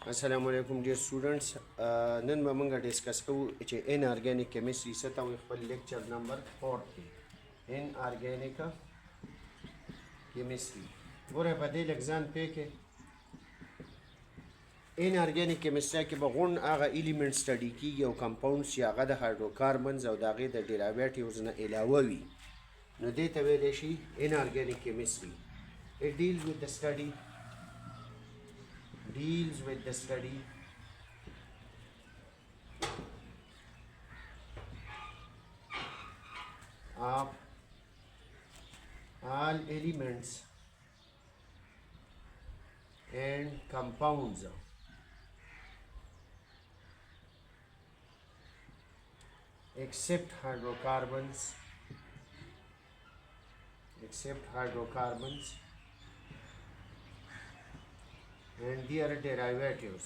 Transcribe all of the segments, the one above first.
Assalamu alaikum dear students. Nan به موږ ډیسکس کوو چې inorganic chemistry څه ته وایي خپل lecture number 4 کې inorganic chemistry. ګوره په دې لږ ځان پوه کې inorganic chemistry کې به غون هغه element study کیږي او compounds چې هغه د hydrocarbons او د هغې د derivatives نه علاوه وي نو دې ته ویلی شي inorganic chemistry. It deals with the study of all elements and compounds except hydrocarbons and their derivatives.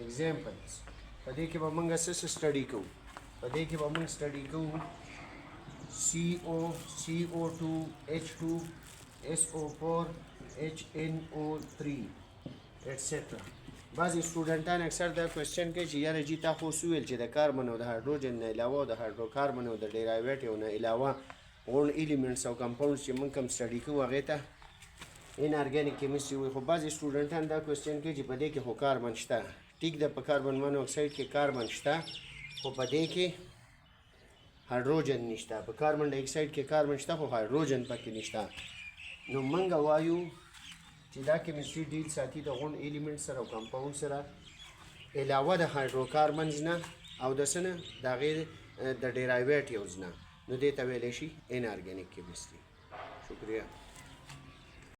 Examples. په دې کې به موږ څه سټډي کوو؟ په دې کې به موږ سټډي کوو CO2 H2 SO4 HNO3 etc. بعضې سټوډنټان اکثر دا کوېسچن کوي چې یاره جي تا خو اوس وویل چې د کاربن او د هایدروجن نه علاوه د هایدروکاربن او د ډیرایویټیو نه علاوه غون ایلیمنټس او کمپاونډس چې موږ کوم سټډي کوو هغې ته inorganic chemistry وایي. خو بعضې سټوډنټان دا کوېسچن کوي چې په دې کې خو کاربن شته. ټیک ده، په کاربن مونوکساید کې کاربن شته خو په دې کې هایدروجن نشته. په کاربن ډای اکساید کې کاربن شته خو هایدروجن پکې نشته. نو موږ وایو چې دا کیمستري ډیل ساتي د غون ایلیمنټ سره او کمپاوند سره علاوه د هایدروکاربنز نه او د څه نه د هغې د ډیرایویټیوز نه. نو دې ته ویلی شي inorganic chemistry. شکریه.